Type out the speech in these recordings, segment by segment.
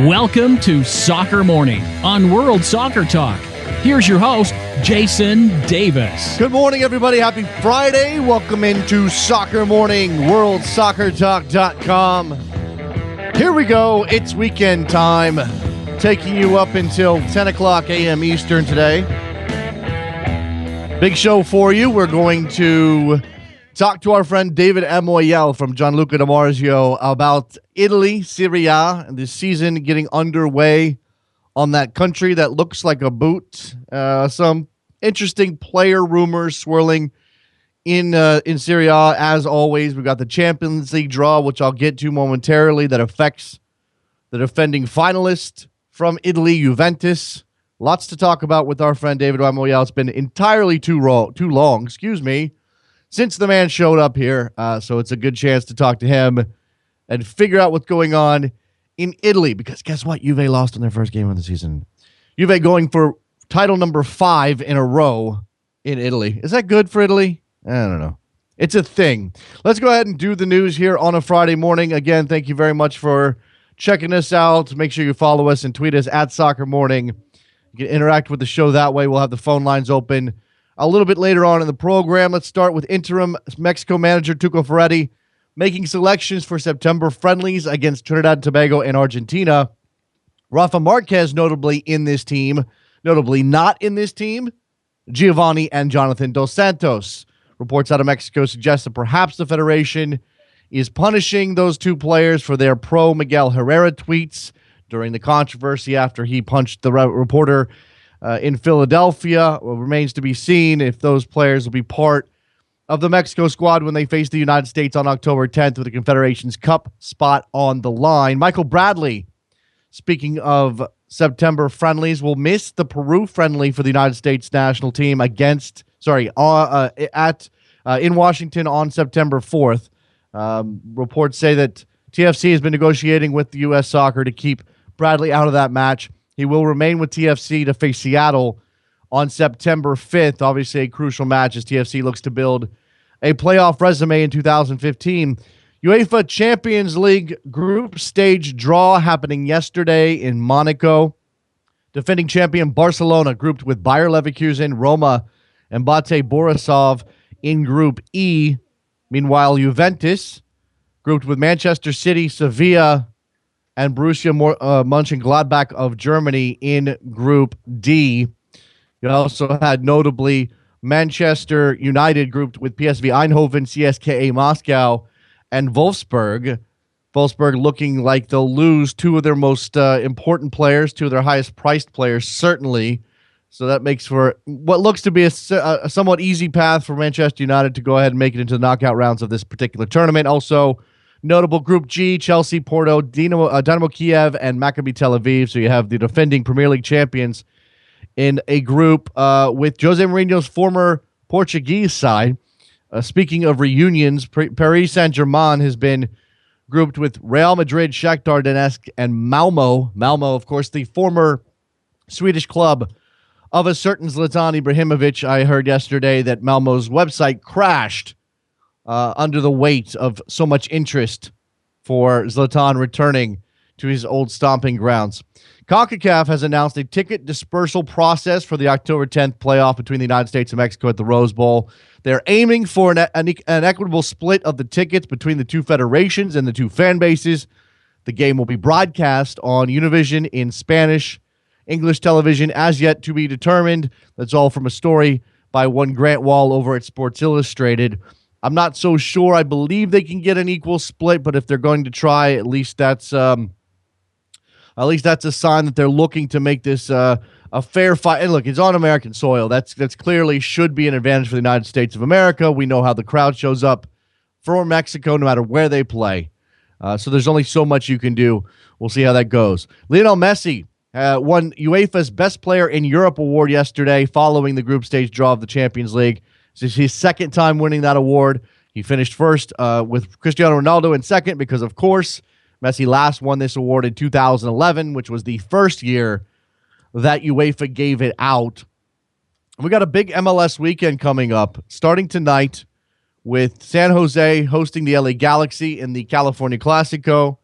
Welcome to Soccer Morning on World Soccer Talk. Here's your host, Jason Davis. Good morning, everybody. Happy Friday. Welcome into Soccer Morning, worldsoccertalk.com. Here we go. It's weekend time, taking you up until 10 o'clock a.m. Eastern today. Big show for you. We're going to talk to our friend David Amoyal from Gianluca Di Marzio about Italy, Serie A, and the season getting underway on that country that looks like a boot. Some interesting player rumors swirling in Serie A. As always, we've got the Champions League draw, which I'll get to momentarily, that affects the defending finalist from Italy, Juventus. Lots to talk about with our friend David Amoyal. It's been entirely too long, since the man showed up here. So it's a good chance to talk to him and figure out what's going on in Italy. Because guess what? Juve lost in their first game of the season. Juve going for title number 5 in a row in Italy. Is that good for Italy? I don't know. It's a thing. Let's go ahead and do the news here on a Friday morning. Again, thank you very much for checking us out. Make sure you follow us and tweet us at Soccer Morning. You can interact with the show that way. We'll have the phone lines open a little bit later on in the program. Let's start with interim Mexico manager Tuco Ferretti making selections for September friendlies against Trinidad and Tobago and Argentina. Rafa Marquez notably in this team. Notably not in this team, Giovanni and Jonathan Dos Santos. Reports out of Mexico suggest that perhaps the federation is punishing those two players for their pro-Miguel Herrera tweets during the controversy after he punched the reporter in Philadelphia. Well, remains to be seen if those players will be part of the Mexico squad when they face the United States on October 10th with the Confederations Cup spot on the line. Michael Bradley, speaking of September friendlies, will miss the Peru friendly for the United States national team in Washington on September 4th. Reports say that TFC has been negotiating with the U.S. Soccer to keep Bradley out of that match. He will remain with TFC to face Seattle on September 5th. Obviously, a crucial match as TFC looks to build a playoff resume in 2015. UEFA Champions League group stage draw happening yesterday in Monaco. Defending champion Barcelona grouped with Bayer Leverkusen, Roma, and Bate Borisov in Group E. Meanwhile, Juventus grouped with Manchester City, Sevilla, and Borussia Mönchengladbach of Germany in Group D. You also had notably Manchester United grouped with PSV Eindhoven, CSKA Moscow, and Wolfsburg. Wolfsburg looking like they'll lose two of their most important players, two of their highest priced players, certainly. So that makes for what looks to be a somewhat easy path for Manchester United to go ahead and make it into the knockout rounds of this particular tournament. Also, notable Group G, Chelsea, Porto, Dynamo Kiev, and Maccabi Tel Aviv. So you have the defending Premier League champions in a group with Jose Mourinho's former Portuguese side. Speaking of reunions, Paris Saint-Germain has been grouped with Real Madrid, Shakhtar Donetsk, and Malmo. Malmo, of course, the former Swedish club of a certain Zlatan Ibrahimovic. I heard yesterday that Malmo's website crashed under the weight of so much interest for Zlatan returning to his old stomping grounds. CONCACAF has announced a ticket dispersal process for the October 10th playoff between the United States and Mexico at the Rose Bowl. They're aiming for an equitable split of the tickets between the two federations and the two fan bases. The game will be broadcast on Univision in Spanish, English television as yet to be determined. That's all from a story by one Grant Wall over at Sports Illustrated. I'm not so sure. I believe they can get an equal split, but if they're going to try, at least that's a sign that they're looking to make this a fair fight. And look, it's on American soil. That's clearly should be an advantage for the United States of America. We know how the crowd shows up for Mexico, no matter where they play. So there's only so much you can do. We'll see how that goes. Lionel Messi won UEFA's Best Player in Europe award yesterday following the group stage draw of the Champions League. This is his second time winning that award. He finished first with Cristiano Ronaldo in second because, of course, Messi last won this award in 2011, which was the first year that UEFA gave it out. We got a big MLS weekend coming up, starting tonight with San Jose hosting the LA Galaxy in the California Clasico.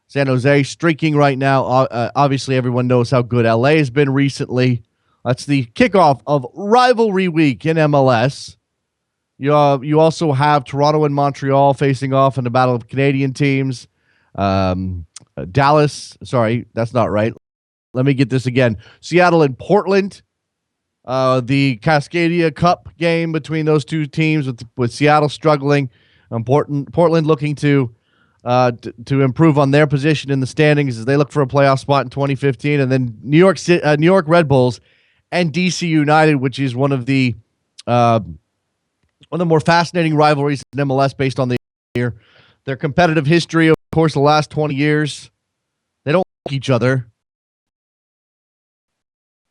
San Jose streaking right now. Obviously, everyone knows how good LA has been recently. That's the kickoff of rivalry week in MLS. You also have Toronto and Montreal facing off in the battle of Canadian teams. Dallas, sorry, that's not right. Let me get this again. Seattle and Portland. The Cascadia Cup game between those two teams with Seattle struggling. Portland looking to improve on their position in the standings as they look for a playoff spot in 2015. And then New York Red Bulls and DC United, which is one of the more fascinating rivalries in MLS based on the year. Their competitive history, of course, the last 20 years. They don't like each other.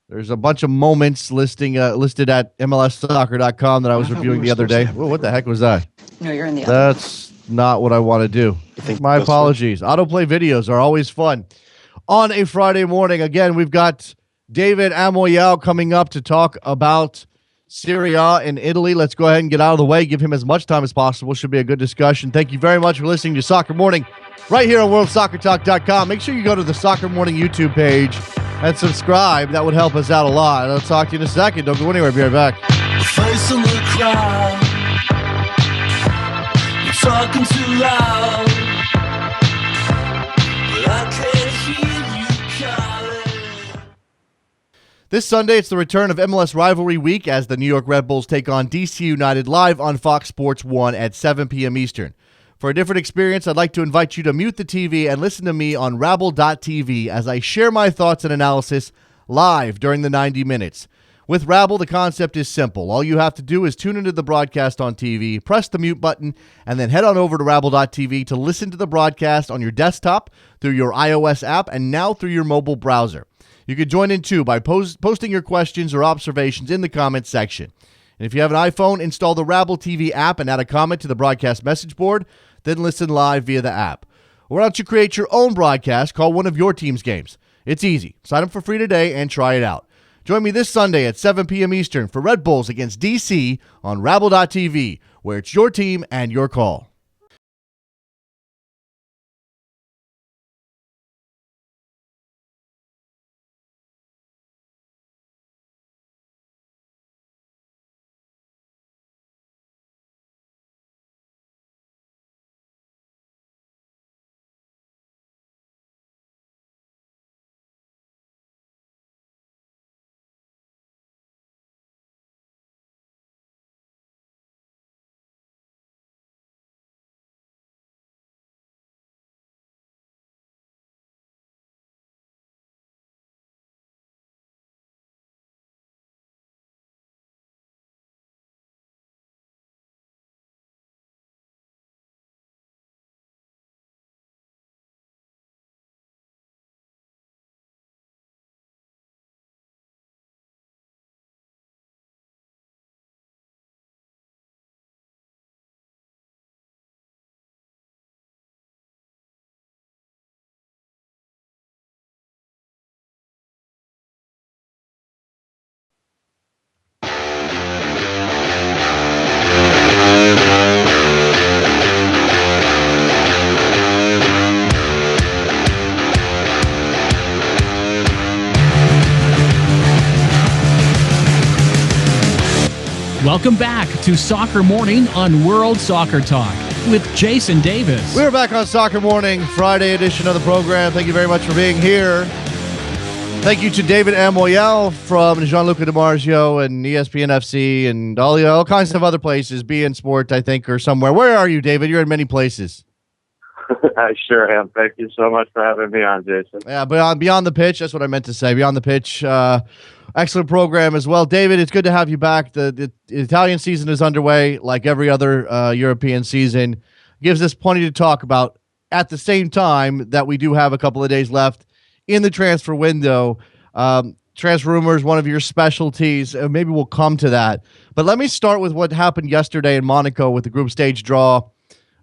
There's a bunch of moments listed at MLSsoccer.com that I was reviewing the other day. Whoa, what the heck was that? No, you're in the other. That's not what I want to do. My apologies. Autoplay videos are always fun. On a Friday morning, again, we've got David Amoyal coming up to talk about Serie A in Italy. Let's go ahead and get out of the way. Give him as much time as possible. Should be a good discussion. Thank you very much for listening to Soccer Morning right here on WorldSoccerTalk.com. Make sure you go to the Soccer Morning YouTube page and subscribe. That would help us out a lot. I'll talk to you in a second. Don't go anywhere. Be right back. Face in the crowd, you're talking too loud, but I can't hear you calling. This Sunday, it's the return of MLS Rivalry Week as the New York Red Bulls take on DC United live on Fox Sports 1 at 7 p.m. Eastern. For a different experience, I'd like to invite you to mute the TV and listen to me on Rabble.tv as I share my thoughts and analysis live during the 90 minutes. With Rabble, the concept is simple. All you have to do is tune into the broadcast on TV, press the mute button, and then head on over to Rabble.tv to listen to the broadcast on your desktop, through your iOS app, and now through your mobile browser. You can join in too by posting your questions or observations in the comments section. And if you have an iPhone, install the Rabble TV app and add a comment to the broadcast message board, then listen live via the app. Or why don't you create your own broadcast, call one of your team's games. It's easy. Sign up for free today and try it out. Join me this Sunday at 7 p.m. Eastern for Red Bulls against DC on Rabble.tv, where it's your team and your call. Welcome back to Soccer Morning on World Soccer Talk with Jason Davis. We're back on Soccer Morning, Friday edition of the program. Thank you very much for being here. Thank you to David Amoyal from Gianluca DiMarzio and ESPN FC and all kinds of other places, BN Sport, I think, or somewhere. Where are you, David? You're in many places. I sure am. Thank you so much for having me on, Jason. Yeah, beyond the pitch, that's what I meant to say. Beyond the pitch, excellent program as well. David, it's good to have you back. The Italian season is underway like every other European season. Gives us plenty to talk about at the same time that we do have a couple of days left in the transfer window. Transfer rumors, one of your specialties. Maybe we'll come to that. But let me start with what happened yesterday in Monaco with the group stage draw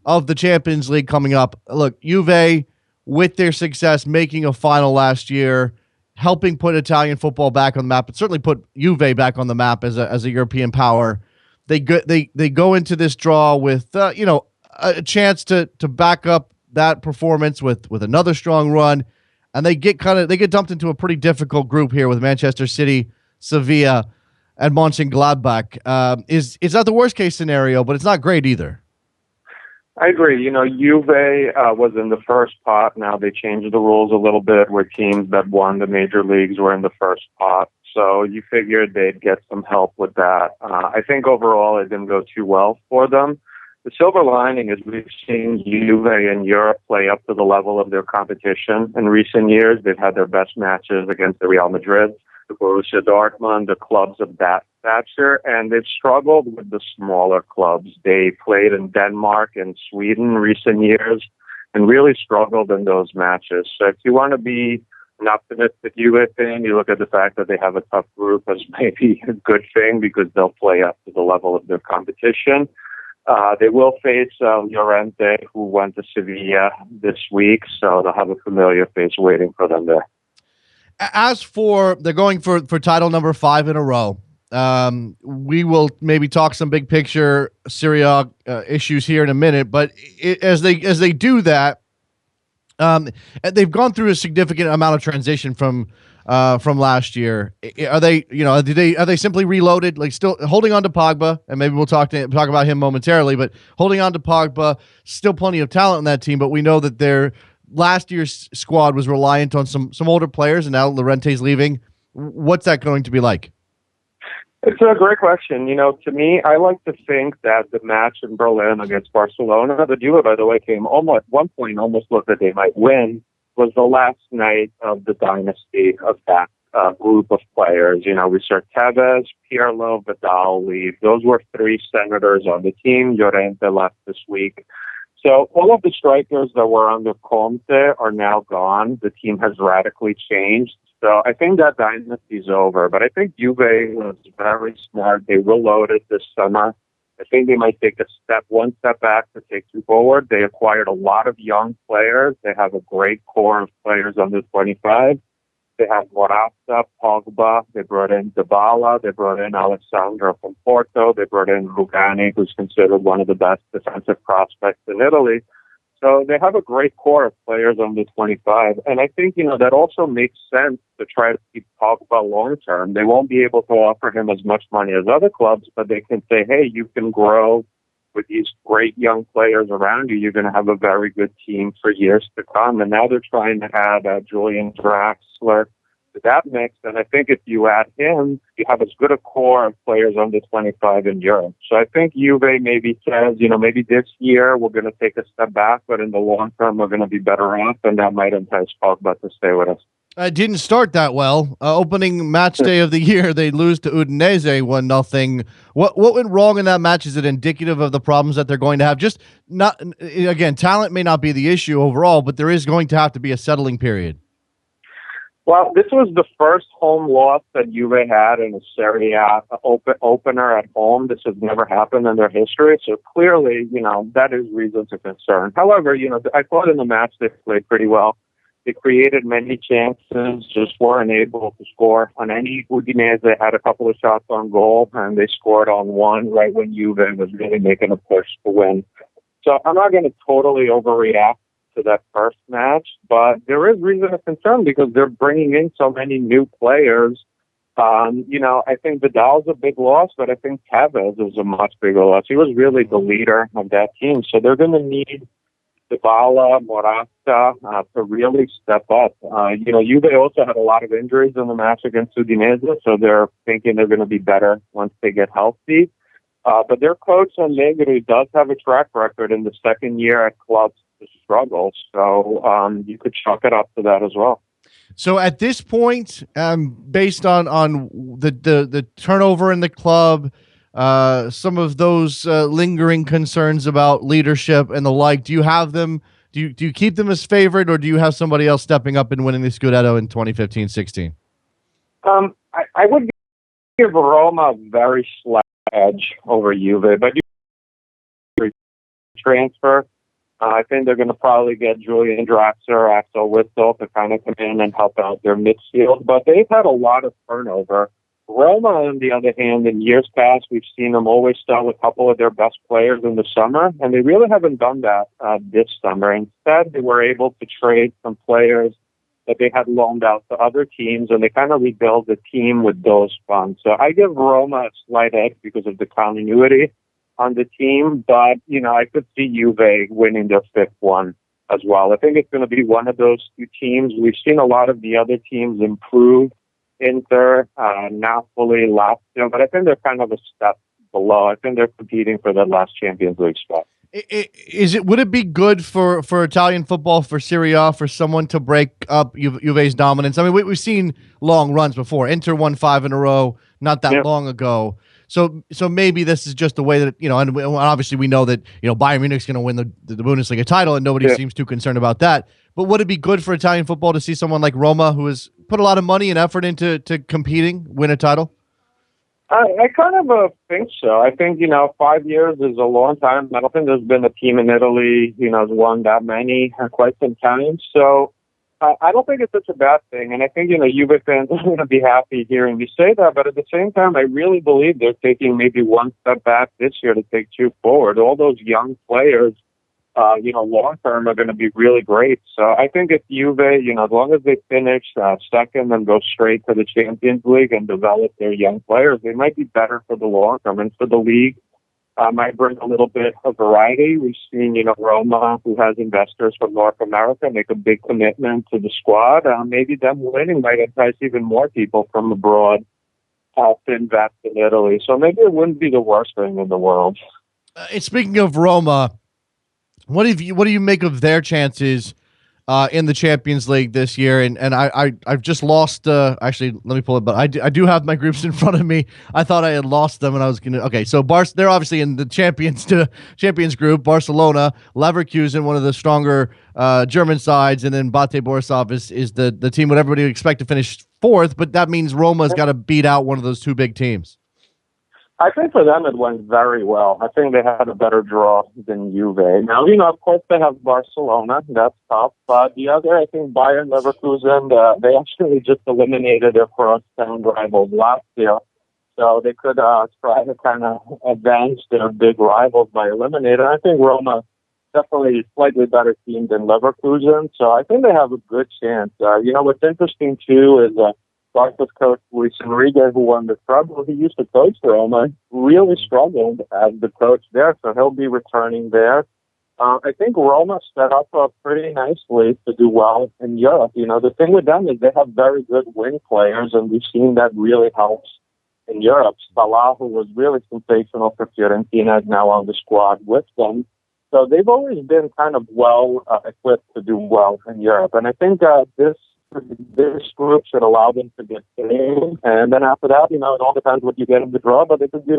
of the Champions League coming up. Look, Juve, with their success making a final last year, helping put Italian football back on the map, but certainly put Juve back on the map as a European power. They go into this draw with a chance to back up that performance with another strong run, and they get dumped into a pretty difficult group here with Manchester City, Sevilla, and Mönchengladbach. Is that the worst case scenario? But it's not great either. I agree. Juve was in the first pot. Now they changed the rules a little bit where teams that won the major leagues were in the first pot. So you figured they'd get some help with that. I think overall it didn't go too well for them. The silver lining is we've seen Juve in Europe play up to the level of their competition. In recent years, they've had their best matches against the Real Madrid, the Borussia Dortmund, the clubs of that stature, and they've struggled with the smaller clubs. They played in Denmark and Sweden in recent years and really struggled in those matches. So if you want to be an optimistic Juve fan, you look at the fact that they have a tough group as maybe a good thing because they'll play up to the level of their competition. They will face Llorente, who went to Sevilla this week, so they'll have a familiar face waiting for them there. As for they're going for title number 5 in a row. We will maybe talk some big picture Serie A issues here in a minute, but as they do that, they've gone through a significant amount of transition from last year. Are they simply reloaded, like still holding on to Pogba, and maybe we'll talk about him momentarily, but holding on to Pogba, still plenty of talent in that team, but we know that their last year's squad was reliant on some older players, and now Llorente's leaving. What's that going to be like? It's a great question. To me, I like to think that the match in Berlin against Barcelona, the Juve, by the way, came almost at one point almost looked that they might win, was the last night of the dynasty of that group of players. We saw Tevez, Pirlo, Vidal leave. Those were 3 senators on the team. Llorente left this week. So all of the strikers that were under Conte are now gone. The team has radically changed. So I think that dynasty is over. But I think Juve was very smart. They reloaded this summer. I think they might take one step back to take 2 forward. They acquired a lot of young players. They have a great core of players under 25. They have Morata, Pogba. They brought in Dybala. They brought in Alessandro from Porto. They brought in Rugani, who's considered one of the best defensive prospects in Italy. So they have a great core of players under 25. And I think, that also makes sense to try to keep Pogba long term. They won't be able to offer him as much money as other clubs, but they can say, hey, you can grow with these great young players around you. You're going to have a very good team for years to come. And now they're trying to add Julian Draxler to that mix. And I think if you add him, you have as good a core of players under 25 in Europe. So I think Juve maybe says, maybe this year we're going to take a step back, but in the long term we're going to be better off, and that might entice Pogba to stay with us. Didn't start that well. Opening match day of the year, they lose to Udinese 1-0. What went wrong in that match? Is it indicative of the problems that they're going to have? Just not again, talent may not be the issue overall, but there is going to have to be a settling period. Well, this was the first home loss that Juve had in a Serie A opener at home. This has never happened in their history. So clearly, that is reason to concern. However, I thought in the match they played pretty well. They created many chances, just weren't able to score on any. Udinese had a couple of shots on goal, and they scored on one right when Juve was really making a push to win. So I'm not going to totally overreact to that first match, but there is reason to concern because they're bringing in so many new players. I think Vidal's a big loss, but I think Tevez is a much bigger loss. He was really the leader of that team. So they're going to need Dybala, Morata to really step up. Juve also had a lot of injuries in the match against Udinese, so they're thinking they're going to be better once they get healthy. But their coach, Allegri, does have a track record in the second year at clubs to struggle, so you could chalk it up to that as well. So at this point, based on the turnover in the club, some of those lingering concerns about leadership and the like, do you have them? Do you keep them as favorite, or do you have somebody else stepping up and winning the Scudetto in 2015-16? I would give Roma a very slight edge over Juve, but you transfer. I think they're going to probably get Julian Draxler, Axel Witsel to kind of come in and help out their midfield, but they've had a lot of turnover Roma, on the other hand, in years past, we've seen them always sell a couple of their best players in the summer, and they really haven't done that this summer. Instead, they were able to trade some players that they had loaned out to other teams, and they kind of rebuild the team with those funds. So I give Roma a slight edge because of the continuity on the team, but, I could see Juve winning their fifth one as well. I think it's going to be one of those two teams. We've seen a lot of the other teams improve, Inter, Napoli, Lazio, but I think they're kind of a step below. I think they're competing for that last Champions League spot. Would it be good for Italian football, for Serie A, for someone to break up Juve's dominance? I mean, we've seen long runs before. Inter won 5 in a row not that long ago. So maybe this is just the way that, and obviously we know that, Bayern Munich's going to win the Bundesliga title, and nobody seems too concerned about that. But would it be good for Italian football to see someone like Roma, who has put a lot of money and effort into competing, win a title? I kind of think so. I think, 5 years is a long time. I don't think there's been a team in Italy, has won that many in quite some time. So I don't think it's such a bad thing. And I think, Juve fans are going to be happy hearing me say that. But at the same time, I really believe they're taking maybe one step back this year to take two forward. All those young players, long term are going to be really great. So I think if Juve, as long as they finish second and go straight to the Champions League and develop their young players, they might be better for the long term. And for the league, might bring a little bit of variety. We've seen, Roma, who has investors from North America, make a big commitment to the squad. Maybe them winning might entice even more people from abroad to invest in Italy. So maybe it wouldn't be the worst thing in the world. Speaking of Roma, what do you make of their chances in the Champions League this year? And I've just lost. Actually, let me pull it. But I do have my groups in front of me. I thought I had lost them, and I was gonna. Okay, so they're obviously in the Champions group. Barcelona, Leverkusen, one of the stronger German sides, and then Bate Borisov is the team what everybody would expect to finish fourth. But that means Roma's got to beat out one of those two big teams. I think for them it went very well. I think they had a better draw than Juve. Now, of course they have Barcelona. That's tough. But the other, I think Bayern Leverkusen, they actually just eliminated their crosstown rivals last year. So they could try to kind of advance their big rivals by eliminating. I think Roma definitely a slightly better team than Leverkusen. So I think they have a good chance. What's interesting too is Barca's coach Luis Enrique, who won the treble, he used to coach Roma, really struggled as the coach there, so he'll be returning there. I think Roma set up pretty nicely to do well in Europe. The thing with them is they have very good wing players, and we've seen that really helps in Europe. Salah, who was really sensational for Fiorentina, is now on the squad with them. So they've always been kind of well equipped to do well in Europe. And I think this group should allow them to get through. And then after that, it all depends what you get in the draw, but they could do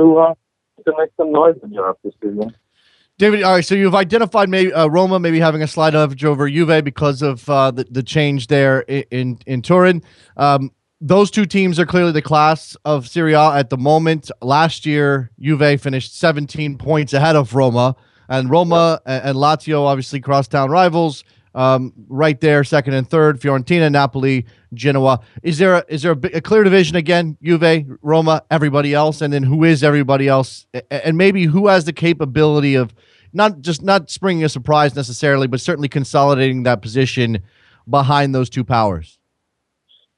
to make some noise in Europe this season. David, all right, so you've identified Roma maybe having a slight edge over Juve because of the change there in Turin. Those two teams are clearly the class of Serie A at the moment. Last year, Juve finished 17 points ahead of Roma, and Roma and Lazio, obviously crosstown rivals, right there, second and third. Fiorentina, Napoli, Genoa. Is there a clear division again? Juve, Roma, everybody else, and then who is everybody else, and maybe who has the capability of not springing a surprise necessarily, but certainly consolidating that position behind those two powers?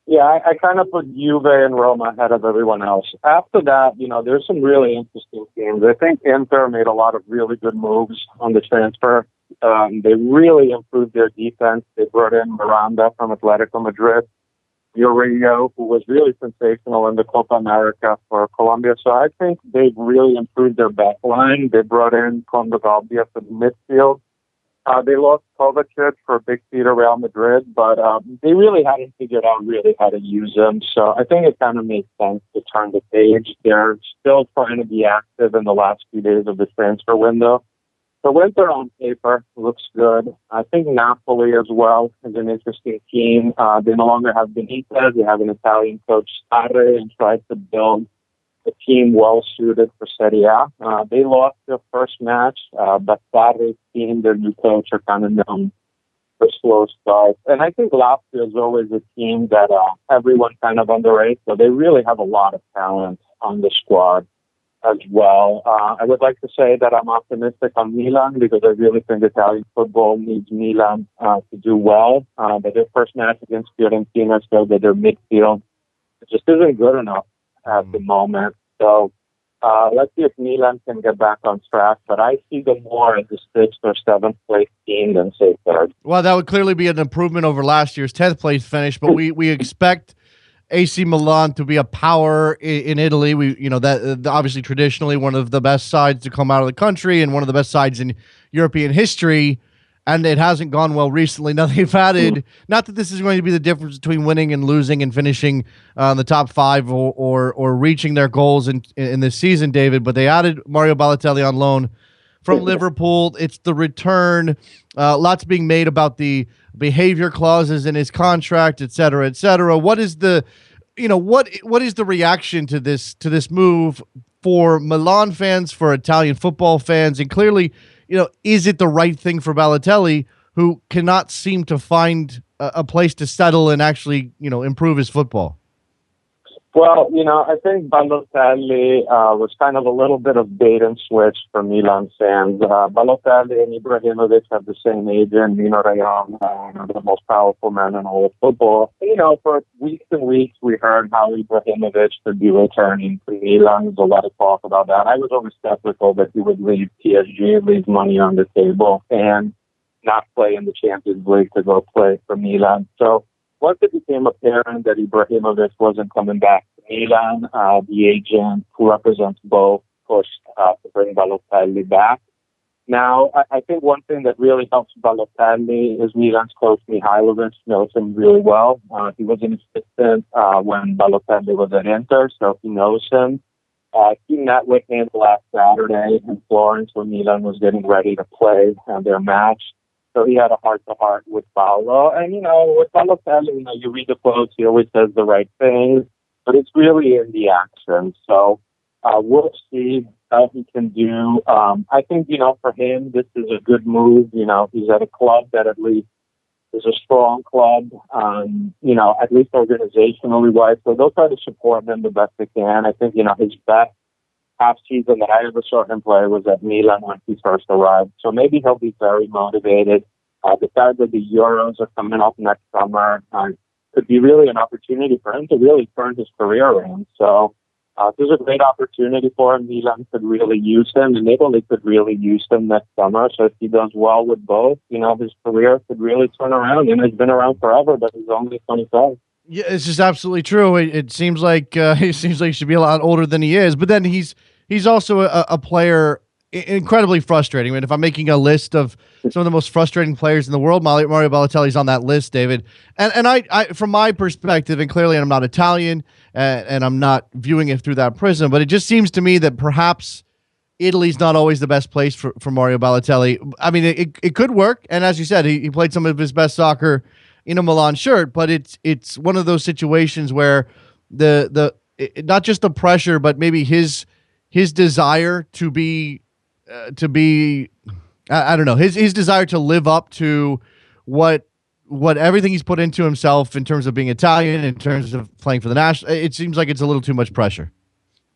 Yeah, I kind of put Juve and Roma ahead of everyone else. After that, there's some really interesting teams. I think Inter made a lot of really good moves on the transfer. They really improved their defense. They brought in Miranda from Atletico Madrid, Murillo, who was really sensational in the Copa America for Colombia. So I think they've really improved their back line. They brought in Condoglia for the midfield. They lost Kovacic for a big fee to Real Madrid, but they really hadn't figured out really how to use him. So I think it kind of makes sense to turn the page. They're still trying to be active in the last few days of the transfer window. So Winter on paper looks good. I think Napoli as well is an interesting team. They no longer have Benitez. They have an Italian coach, Sarri, and tried to build a team well-suited for Serie A. They lost their first match, but Sarri's team, their new coach, are kind of known for slow starts. And I think Lazio is always a team that everyone kind of underrates. So they really have a lot of talent on the squad as well. I would like to say that I'm optimistic on Milan because I really think Italian football needs Milan to do well. But their first match against Fiorentina showed that their midfield just isn't good enough at the moment. So let's see if Milan can get back on track. But I see them more as the 6th or 7th place team than, say, 3rd. Well, that would clearly be an improvement over last year's 10th place finish, but we expect AC Milan to be a power in Italy. That obviously traditionally one of the best sides to come out of the country and one of the best sides in European history, and it hasn't gone well recently. Now they've added, not that this is going to be the difference between winning and losing and finishing in the top 5 or reaching their goals in this season, David, but they added Mario Balotelli on loan from Liverpool. It's the return. Lots being made about the behavior clauses in his contract, et cetera, et cetera. What is the reaction to this move for Milan fans, for Italian football fans, and clearly, is it the right thing for Balotelli, who cannot seem to find a place to settle and actually, improve his football? Well, I think Balotelli was kind of a little bit of bait and switch for Milan fans. Balotelli and Ibrahimovic have the same agent, Mino Rayon, one of the most powerful men in all of football. For weeks and weeks, we heard how Ibrahimovic could be returning to Milan. There's a lot of talk about that. I was always skeptical that he would leave PSG, leave money on the table, and not play in the Champions League to go play for Milan. So once it became apparent that Ibrahimovic wasn't coming back to Milan, the agent who represents both pushed to bring Balotelli back. Now, I think one thing that really helps Balotelli is Milan's coach Mihajlovic knows him really well. He was an assistant when Balotelli was at Inter, so he knows him. He met with him last Saturday in Florence when Milan was getting ready to play their match. So he had a heart-to-heart with Paolo. And, with Balotelli, you read the quotes, he always says the right things, but it's really in the action. So we'll see how he can do. I think, for him, this is a good move. He's at a club that at least is a strong club, at least organizationally wise. So they'll try to support him the best they can. I think, his best half season that I ever saw him play was at Milan when he first arrived. So maybe he'll be very motivated. The fact that the Euros are coming up next summer could be really an opportunity for him to really turn his career around. So there's a great opportunity for him. Milan could really use him, and Italy could really use him next summer. So if he does well with both, his career could really turn around. And he's been around forever, but he's only 25. Yeah, it's just absolutely true. It seems like he should be a lot older than he is, but then he's also a player incredibly frustrating. I mean, if I'm making a list of some of the most frustrating players in the world, Mario Balotelli's on that list, David. And I from my perspective, and clearly I'm not Italian and I'm not viewing it through that prism, but it just seems to me that perhaps Italy's not always the best place for Mario Balotelli. I mean, it could work, and as you said, he played some of his best soccer in a Milan shirt, but it's one of those situations where not just the pressure, but maybe his desire to be I don't know, his desire to live up to what everything he's put into himself in terms of being Italian, in terms of playing for the national, it seems like it's a little too much pressure.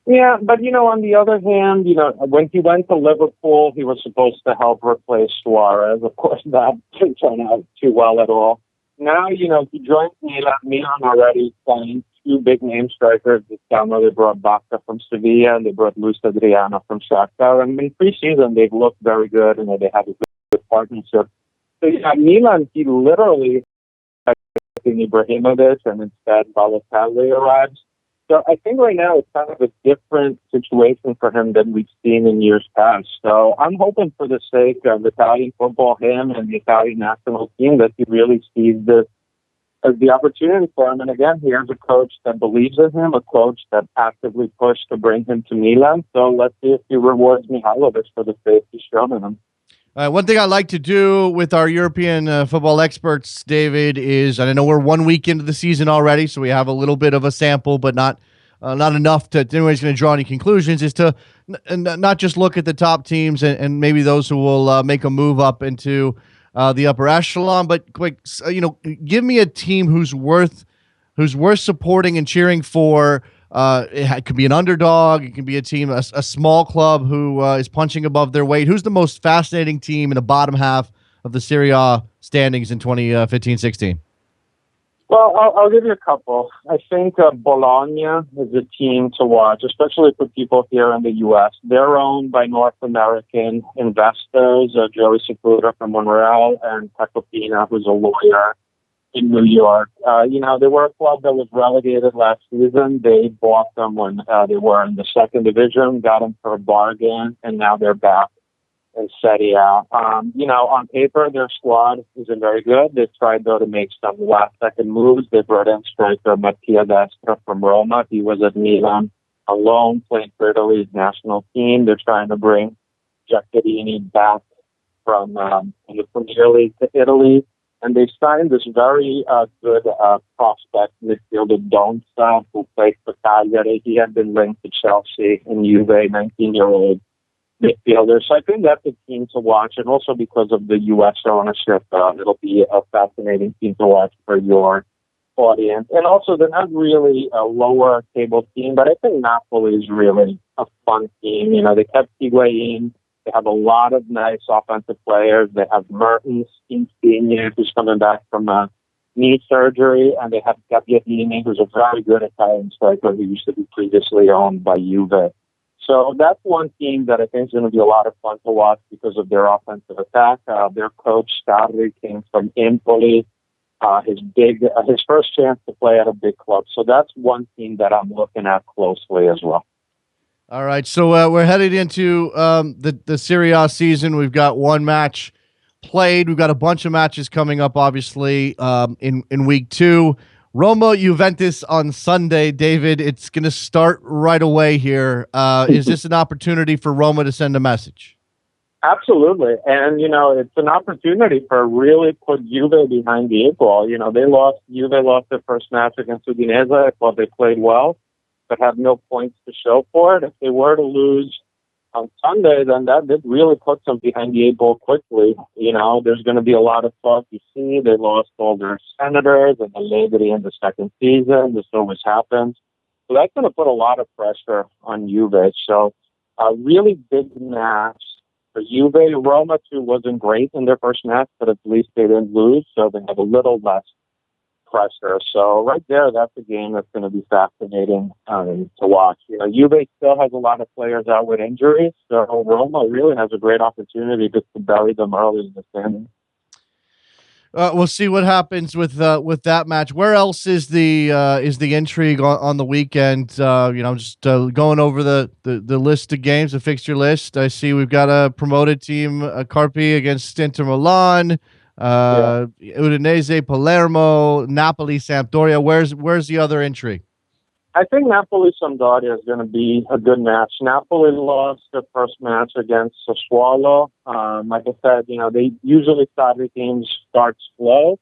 Yeah, but on the other hand, when he went to Liverpool, he was supposed to help replace Suarez. Of course, that didn't turn out too well at all. Now, he joined Milan. Milan already signed 2 big-name strikers this summer. They brought Bacca from Sevilla, and they brought Luis Adriano from Shakhtar. And in pre-season, they've looked very good, and they have a good partnership. So, Milan, he literally Ibrahimovic, and instead Balotelli arrives. So I think right now it's kind of a different situation for him than we've seen in years past. So I'm hoping for the sake of Italian football, him and the Italian national team, that he really sees this as the opportunity for him. And again, he has a coach that believes in him, a coach that actively pushed to bring him to Milan. So let's see if he rewards Mihajlovic for the faith he's shown in him. One thing I like to do with our European football experts, David, is, and I know we're 1 week into the season already, so we have a little bit of a sample, but not enough to anybody's going to draw any conclusions, is to not just look at the top teams and maybe those who will make a move up into the upper echelon. But quick, give me a team who's worth supporting and cheering for. It could be an underdog. It can be a team, a small club who is punching above their weight. Who's the most fascinating team in the bottom half of the Serie A standings in 2015-16? Well, I'll give you a couple. I think Bologna is a team to watch, especially for people here in the U.S. They're owned by North American investors, Joey Saputo from Monreal and Pecopina, who's a lawyer in New York. They were a club that was relegated last season. They bought them when they were in the second division, got them for a bargain, and now they're back in Serie A. On paper, their squad isn't very good. They've tried, though, to make some last-second moves. They brought in striker Mattia Destra from Roma. He was at Milan alone, playing for Italy's national team. They're trying to bring Giaccherini back from the Premier League to Italy. And they signed this very good prospect midfielder, Donza, who played for Cagliari. He had been linked to Chelsea and Juve, 19-year-old midfielder. So I think that's a team to watch. And also because of the U.S. ownership, it'll be a fascinating team to watch for your audience. And also, they're not really a lower table team, but I think Napoli is really a fun team. They kept Higuain. They have a lot of nice offensive players. They have Mertens, Insigne, who's coming back from knee surgery, and they have Gabbiadini, who's a very good Italian striker who used to be previously owned by Juve. So that's one team that I think is going to be a lot of fun to watch because of their offensive attack. Their coach, Starri, came from Empoli, his first chance to play at a big club. So that's one team that I'm looking at closely as well. All right, so we're headed into the Serie A season. We've got one match played. We've got a bunch of matches coming up, obviously, in week 2. Roma Juventus on Sunday, David. It's going to start right away here. Is this an opportunity for Roma to send a message? Absolutely, and it's an opportunity for really put Juve behind the 8 ball. Juve lost their first match against Udinese. I thought they played well, but have no points to show for it. If they were to lose on Sunday, then that really puts them behind the 8 ball quickly. There's going to be a lot of talk. You see, they lost all their senators and the Allegri in the second season. This always happens. So that's going to put a lot of pressure on Juve. So a really big match for Juve. Roma, too, wasn't great in their first match, but at least they didn't lose, so they have a little less pressure. So right there, that's a game that's going to be fascinating to watch. Juve still has a lot of players out with injuries, so Roma really has a great opportunity just to bury them early in the standings. We'll see what happens with that match. Where else is the intrigue on the weekend? Just going over the list of games, the fixture list. I see we've got a promoted team, Carpi against Inter Milan. Udinese, Palermo, Napoli, Sampdoria. Where's the other intrigue? I think Napoli-Sampdoria is going to be a good match. Napoli lost their first match against Sassuolo. Like I said, they usually Sarri teams start slow.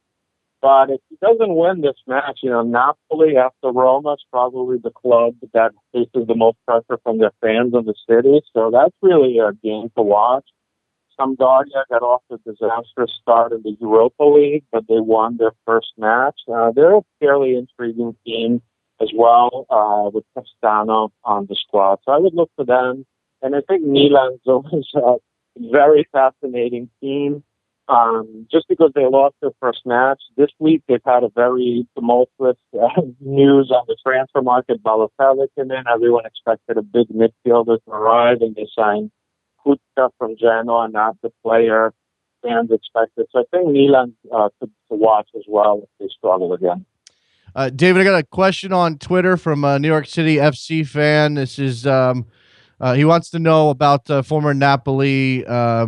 But if he doesn't win this match, Napoli after Roma is probably the club that faces the most pressure from their fans in the city. So that's really a game to watch. Sampdoria got off a disastrous start in the Europa League, but they won their first match. They're a fairly intriguing team as well, with Castano on the squad. So I would look for them. And I think Milan's always a very fascinating team. Just because they lost their first match. This week they've had a very tumultuous news on the transfer market. Balotelli came in. Everyone expected a big midfielder to arrive, and they signed Kutka from Genoa, not the player fans expected. So I think Milan to watch as well if they struggle again. David, I got a question on Twitter from a New York City FC fan. This is he wants to know about former Napoli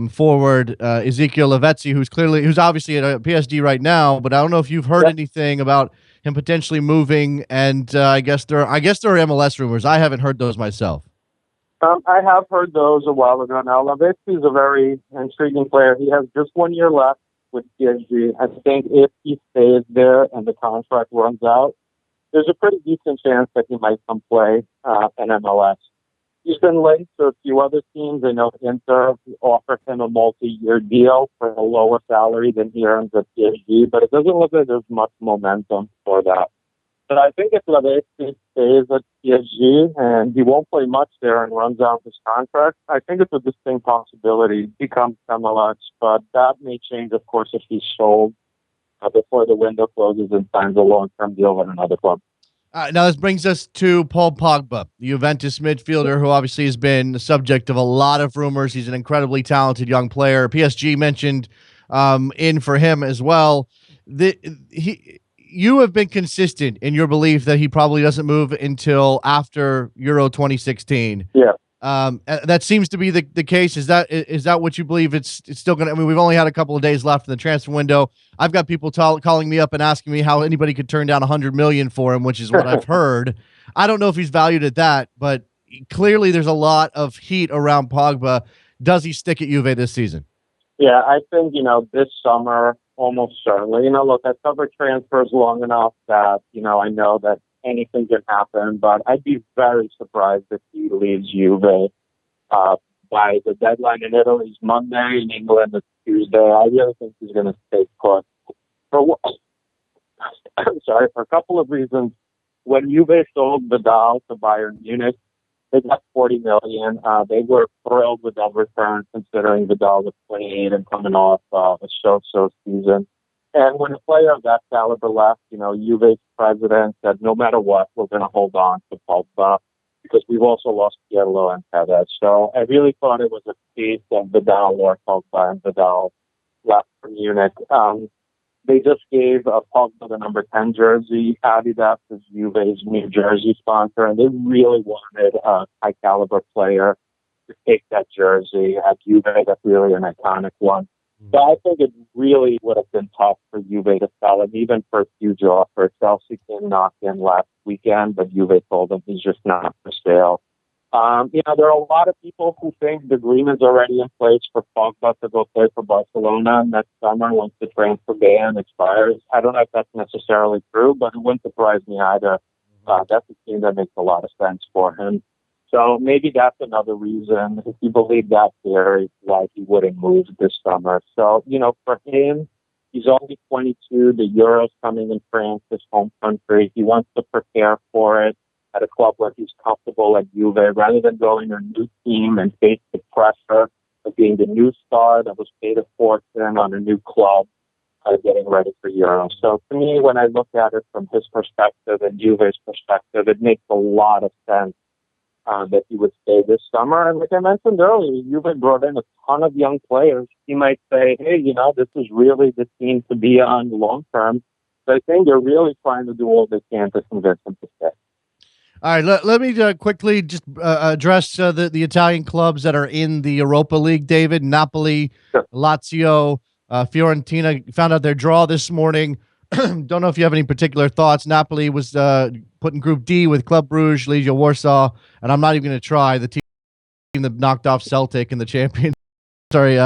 forward Ezekiel Lavezzi, who's obviously at PSG right now. But I don't know if you've heard anything about him potentially moving. And I guess there are MLS rumors. I haven't heard those myself. I have heard those a while ago now. Lavezzi is a very intriguing player. He has just 1 year left with PSG. I think if he stays there and the contract runs out, there's a pretty decent chance that he might come play in MLS. He's been linked to a few other teams. I know Inter offered him a multi-year deal for a lower salary than he earns at PSG, but it doesn't look like there's much momentum for that. But I think if Lavezzi stays at PSG and he won't play much there and runs out his contract, I think it's a distinct possibility he comes MLS. But that may change, of course, if he's sold before the window closes and signs a long-term deal with another club. Now this brings us to Paul Pogba, the Juventus midfielder, who obviously has been the subject of a lot of rumors. He's an incredibly talented young player. PSG mentioned in for him as well. You have been consistent in your belief that he probably doesn't move until after Euro 2016. Yeah. That seems to be the case. Is that what you believe? It's still going to, I mean, we've only had a couple of days left in the transfer window. I've got people calling me up and asking me how anybody could turn down $100 million for him, which is what I've heard. I don't know if he's valued at that, but clearly there's a lot of heat around Pogba. Does he stick at Juve this season? Yeah, I think, this summer, almost certainly. Look, I've covered transfers long enough that, I know that anything can happen, but I'd be very surprised if he leaves Juve by the deadline in Italy is Monday, in England it's Tuesday. I really think he's going to stay put. For a couple of reasons. When Juve sold Vidal to Bayern Munich, they got $40 million. They were thrilled with that return, considering Vidal was 28 and coming off a so-so season. And when a player of that caliber left, Juve's president said, no matter what, we're going to hold on to Pogba because we've also lost Pirlo and Tevez. So I really thought it was a case of Vidal or Pogba, and Vidal left for Munich. They just gave Pogba the number 10 jersey. Adidas is Juve's new jersey sponsor, and they really wanted a high-caliber player to take that jersey at Juve. That's really an iconic one. So I think it really would have been tough for Juve to sell him, even for a huge offer. Chelsea came knocked in last weekend, but Juve told him he's just not for sale. There are a lot of people who think the agreement's already in place for Pogba to go play for Barcelona next summer once the transfer ban expires. I don't know if that's necessarily true, but it wouldn't surprise me either. That's a team that makes a lot of sense for him. So maybe that's another reason, if you believe that theory, why he wouldn't move this summer. So, for him, he's only 22. The Euro's coming in France, his home country. He wants to prepare for it at a club where he's comfortable at Juve, rather than going to a new team and face the pressure of being the new star that was paid a fortune on a new club, getting ready for Euro. So to me, when I look at it from his perspective and Juve's perspective, it makes a lot of sense that he would stay this summer. And like I mentioned earlier, Juve brought in a ton of young players. He might say, hey, this is really the team to be on long term. So I think they're really trying to do all they can to convince him to stay. All right, let me quickly just address the Italian clubs that are in the Europa League, David. Napoli, Sure. Lazio, Fiorentina found out their draw this morning. Don't know if you have any particular thoughts. Napoli was put in Group D with Club Brugge, Legia Warsaw, and I'm not even going to try the team that knocked off Celtic in the Champions. Sorry,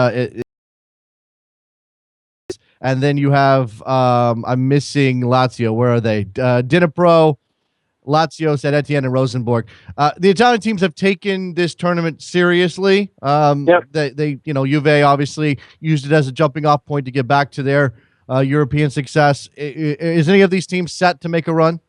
and then you have I'm missing Lazio. Where are they? Dnipro, Lazio, Saint Etienne, and Rosenborg. The Italian teams have taken this tournament seriously. Yep. They Juve obviously used it as a jumping off point to get back to their European success. Is any of these teams set to make a run?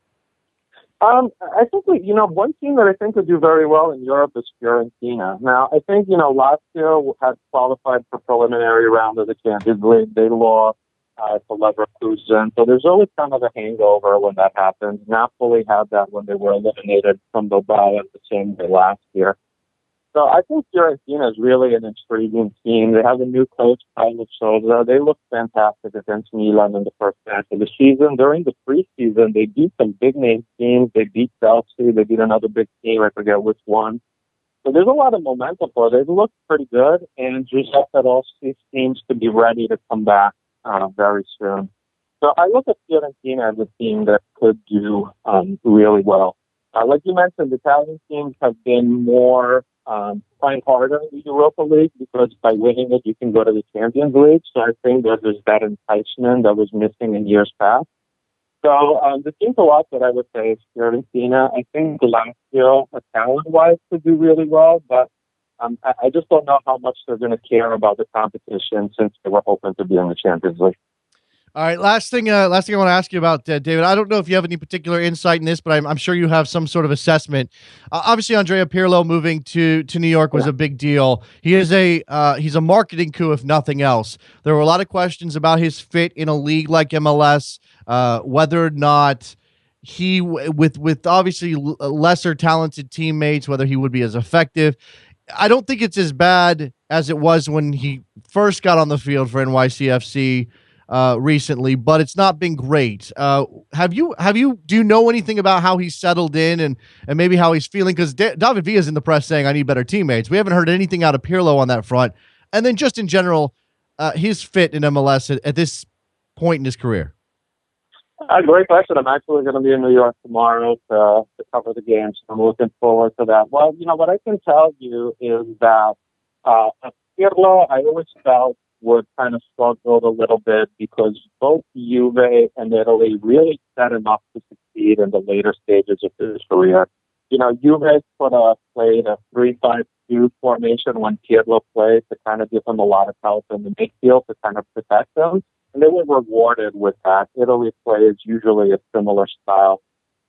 I think, one team that I think would do very well in Europe is Fiorentina. Now, I think, Lazio had qualified for preliminary round of the Champions League. They lost to Leverkusen. So there's always kind of a hangover when that happens. Napoli had that when they were eliminated from Bilbao at the same day last year. So I think Fiorentina is really an intriguing team. They have a new coach, Paulo Sousa. They looked fantastic against Milan in the first match of the season. During the preseason, they beat some big-name teams. They beat Chelsea. They beat another big team. I forget which one. So there's a lot of momentum for it. They look pretty good, and Giuseppe Rossi seems to be ready to come back very soon. So I look at Fiorentina as a team that could do really well. Like you mentioned, Italian teams have been more trying harder in the Europa League because by winning it, you can go to the Champions League. So I think that there's that enticement that was missing in years past. So the team to watch that I would say is Fiorentina. I think Lazio, talent-wise, could do really well, but I just don't know how much they're going to care about the competition since they were hoping to be in the Champions League. All right, last thing I want to ask you about, David. I don't know if you have any particular insight in this, but I'm sure you have some sort of assessment. Obviously, Andrea Pirlo moving to New York was a big deal. He's a marketing coup, if nothing else. There were a lot of questions about his fit in a league like MLS, whether or not he, with obviously lesser talented teammates, whether he would be as effective. I don't think it's as bad as it was when he first got on the field for NYCFC. Recently, but it's not been great. Do you know anything about how he's settled in and maybe how he's feeling? Because David Villa's in the press saying, I need better teammates. We haven't heard anything out of Pirlo on that front. And then just in general, his fit in MLS at this point in his career. Great question. I'm actually going to be in New York tomorrow to cover the game, so I'm looking forward to that. Well, what I can tell you is that Pirlo, I always felt, would kind of struggled a little bit because both Juve and Italy really set him up to succeed in the later stages of his career. Juve played a 3-5-2 formation when Pirlo played to kind of give him a lot of help in the midfield to kind of protect him, and they were rewarded with that. Italy plays usually a similar style.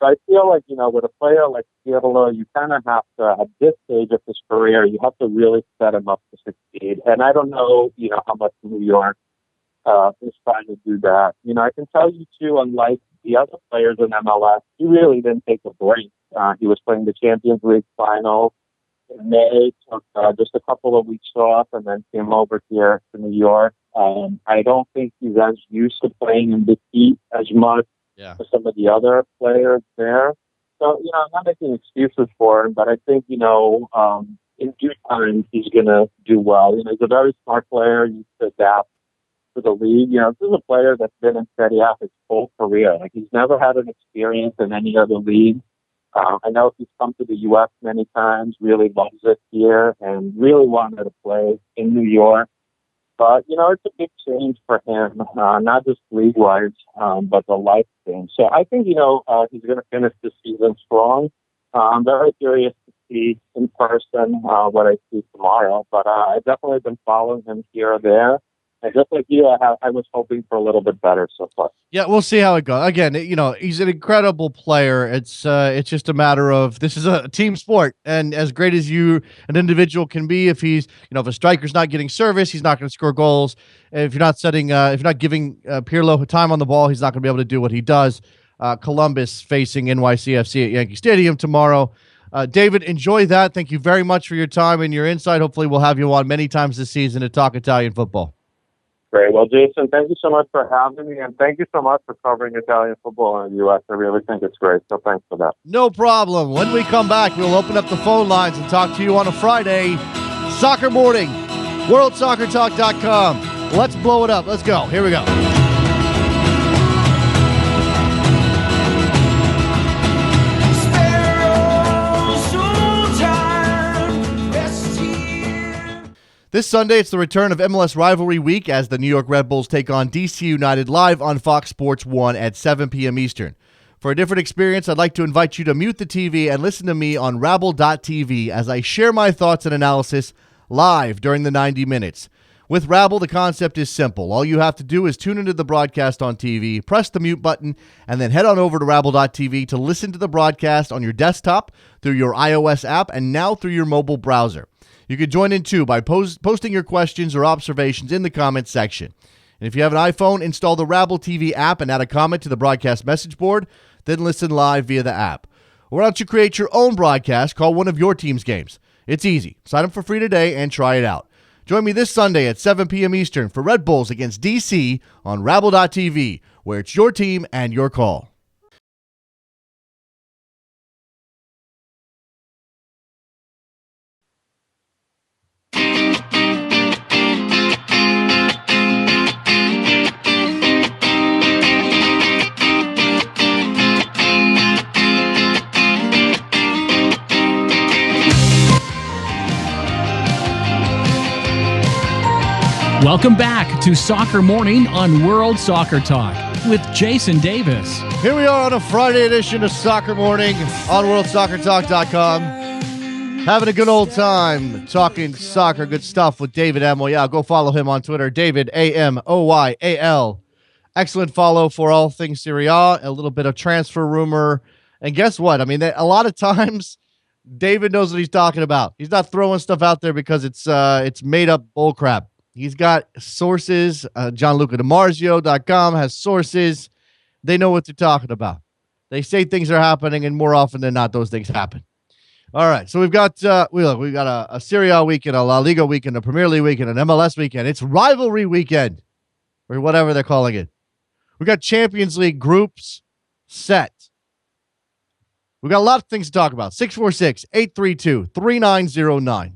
So I feel like, with a player like Pirlo, you kind of have to, at this stage of his career, you have to really set him up to succeed. And I don't know, how much New York is trying to do that. I can tell you, too, unlike the other players in MLS, he really didn't take a break. He was playing the Champions League final in May, took just a couple of weeks off, and then came over here to New York. I don't think he's as used to playing in the heat as much. For some of the other players there. So, I'm not making excuses for him, but I think, in due time, he's going to do well. He's a very smart player. He needs to adapt to the league. This is a player that's been in Serie A his whole career. Like, he's never had an experience in any other league. I know he's come to the U.S. many times, really loves it here, and really wanted to play in New York. But, it's a big change for him, not just league-wise, but the life thing. So I think, he's going to finish the season strong. I'm very curious to see in person what I see tomorrow. But I've definitely been following him here or there. And just like you, I was hoping for a little bit better so far. Yeah, we'll see how it goes. Again, he's an incredible player. It's just a matter of, this is a team sport, and as great as an individual can be, if he's, if a striker's not getting service, he's not going to score goals. If you're not giving Pirlo time on the ball, he's not going to be able to do what he does. Columbus facing NYCFC at Yankee Stadium tomorrow. David, enjoy that. Thank you very much for your time and your insight. Hopefully, we'll have you on many times this season to talk Italian football. Great. Well, Jason, thank you so much for having me, and thank you so much for covering Italian football in the U.S. I really think it's great, so thanks for that. No problem. When we come back, we'll open up the phone lines and talk to you on a Friday. Soccer Morning, WorldSoccerTalk.com. Let's blow it up. Let's go. Here we go. This Sunday, it's the return of MLS Rivalry Week as the New York Red Bulls take on DC United live on Fox Sports 1 at 7 p.m. Eastern. For a different experience, I'd like to invite you to mute the TV and listen to me on Rabble.tv as I share my thoughts and analysis live during the 90 minutes. With Rabble, the concept is simple. All you have to do is tune into the broadcast on TV, press the mute button, and then head on over to Rabble.tv to listen to the broadcast on your desktop, through your iOS app, and now through your mobile browser. You can join in, too, by posting your questions or observations in the comments section. And if you have an iPhone, install the Rabble TV app and add a comment to the broadcast message board, then listen live via the app. Or why don't you create your own broadcast, call one of your team's games. It's easy. Sign up for free today and try it out. Join me this Sunday at 7 p.m. Eastern for Red Bulls against DC on Rabble.tv, where it's your team and your call. Welcome back to Soccer Morning on World Soccer Talk. with Jason Davis. Here we are on a Friday edition of Soccer Morning on WorldSoccerTalk.com. Having a good old time talking soccer, good stuff with David Amoyal. Go follow him on Twitter, David Amoyal. Excellent follow for all things Serie A, a little bit of transfer rumor. And guess what? I mean, a lot of times David knows what he's talking about. He's not throwing stuff out there because it's made up bullcrap. He's got sources. JohnLucaDiMarzio.com has sources. They know what they're talking about. They say things are happening, and more often than not, those things happen. All right, so we've got a Serie A weekend, a La Liga weekend, a Premier League weekend, an MLS weekend. It's rivalry weekend, or whatever they're calling it. We got Champions League groups set. We got a lot of things to talk about. 646-832-3909.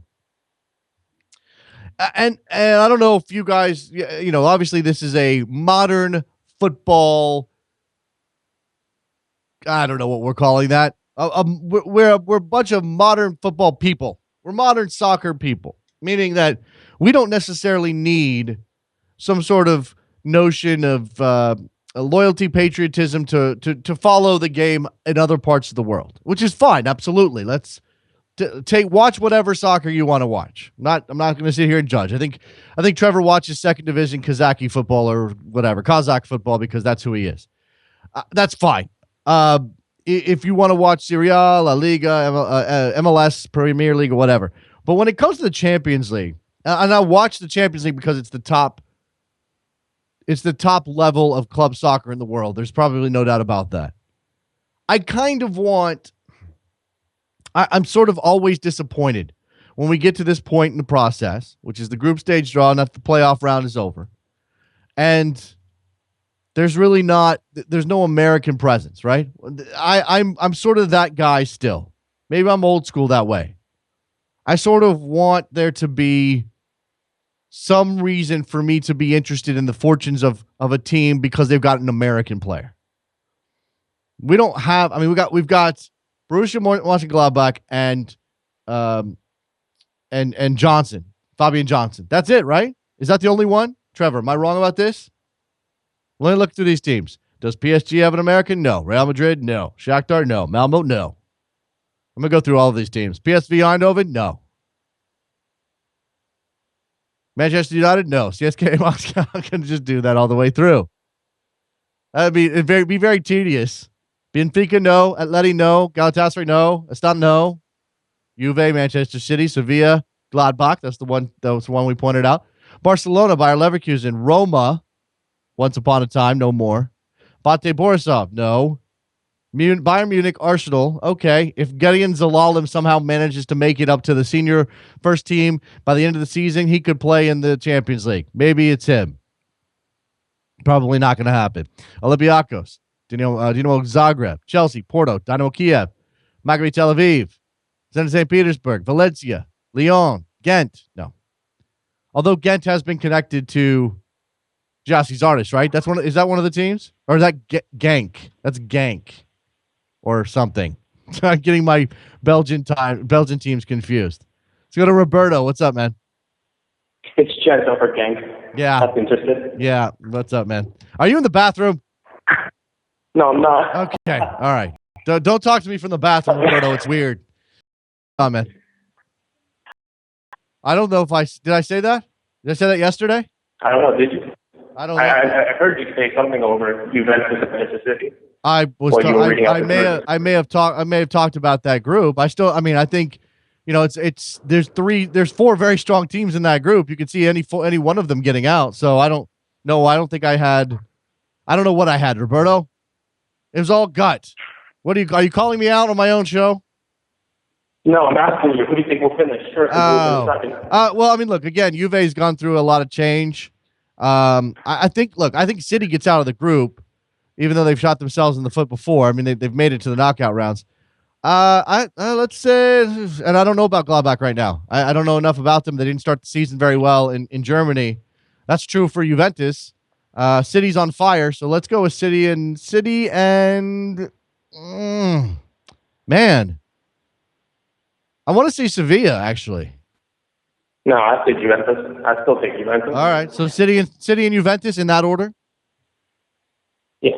And I don't know if you guys, obviously this is a modern football. I don't know what we're calling that. We're a bunch of modern football people. We're modern soccer people, meaning that we don't necessarily need some sort of notion of loyalty, patriotism to follow the game in other parts of the world, which is fine. Absolutely. Let's watch whatever soccer you want to watch. I'm not going to sit here and judge. I think Trevor watches second division Kazakh football or whatever, Kazakh football, because that's who he is. That's fine. If you want to watch Serie A, La Liga, MLS, Premier League, or whatever. But when it comes to the Champions League, and I watch the Champions League because it's the top level of club soccer in the world. There's probably no doubt about that. I'm sort of always disappointed when we get to this point in the process, which is the group stage draw, and that the playoff round is over. And there's no American presence, right? I'm sort of that guy still. Maybe I'm old school that way. I sort of want there to be some reason for me to be interested in the fortunes of a team because they've got an American player. We don't have. I mean, we've got Borussia Mönchengladbach and Johnson, Fabian Johnson. That's it, right? Is that the only one? Trevor, am I wrong about this? Let me look through these teams. Does PSG have an American? No. Real Madrid? No. Shakhtar? No. Malmo? No. I'm going to go through all of these teams. PSV Eindhoven? No. Manchester United? No. CSKA Moscow? I'm going to just do that all the way through. That'd be very tedious. Benfica? No. Atleti? No. Galatasaray? No. Estan? No. Juve? Manchester City? Sevilla? Gladbach? That's the one we pointed out. Barcelona, Bayer Leverkusen, Roma, once upon a time, no more. Bate Borisov, no. Bayern Munich, Arsenal, okay. If Gideon Zalalim somehow manages to make it up to the senior first team by the end of the season, he could play in the Champions League. Maybe it's him. Probably not going to happen. Olympiacos, Dinamo Zagreb, Chelsea, Porto, Dynamo Kiev, Maccabi Tel Aviv, Zenit St. Petersburg, Valencia, Lyon, Ghent. No. Although Ghent has been connected to Jassi's artist, right? Is that one of the teams? Or is that Genk? That's Genk or something. I'm getting my Belgian teams confused. Let's go to Roberto. What's up, man? It's Jed over Genk. Yeah. That's interested. Yeah. What's up, man? Are you in the bathroom? No, I'm not. Okay. All right. Don't talk to me from the bathroom, Roberto. It's weird. Oh, man. I don't know if did I say that? Did I say that yesterday? I don't know. Did you? I don't know. I heard you say something over Juventus and Manchester City. I may have talked about that group. I think, there's four very strong teams in that group. You could see any one of them getting out. So I don't know what I had, Roberto. It was all gut. Are you calling me out on my own show? No, I'm asking you. Who do you think will finish first and second? Well, I mean, look, again, Juve's gone through a lot of change. I think City gets out of the group, even though they've shot themselves in the foot before. I mean, they've made it to the knockout rounds. Let's say, and I don't know about Gladbach right now. I don't know enough about them. They didn't start the season very well in Germany. That's true for Juventus. City's on fire, so let's go with City and man, I want to say Sevilla actually. No, I say Juventus. I still think Juventus. All right, so City and Juventus in that order. Yeah.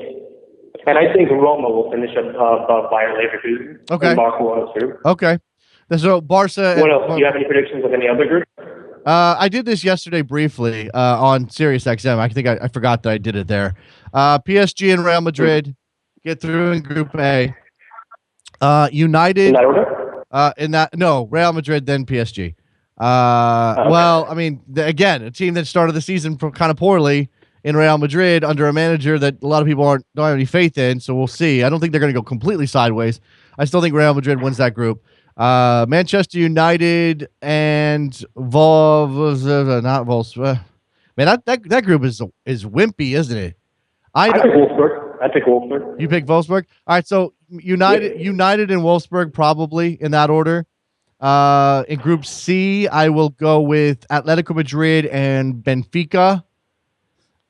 And I think Roma will finish above Bayer Leverkusen. Okay. And Barcelona too. Okay. So Barca. What else? Do you have any predictions of any other group? I did this yesterday briefly on Sirius XM. I think I forgot that I did it there. PSG and Real Madrid get through in Group A. United. In that order? No, Real Madrid, then PSG. Okay. Well, I mean, again, a team that started the season kind of poorly in Real Madrid under a manager that a lot of people don't have any faith in. So we'll see. I don't think they're going to go completely sideways. I still think Real Madrid wins that group. Manchester United and not Wolfsburg. Man, that group is wimpy, isn't it? I pick Wolfsburg. You pick Wolfsburg? All right, so United and Wolfsburg probably in that order. In Group C, I will go with Atletico Madrid and Benfica.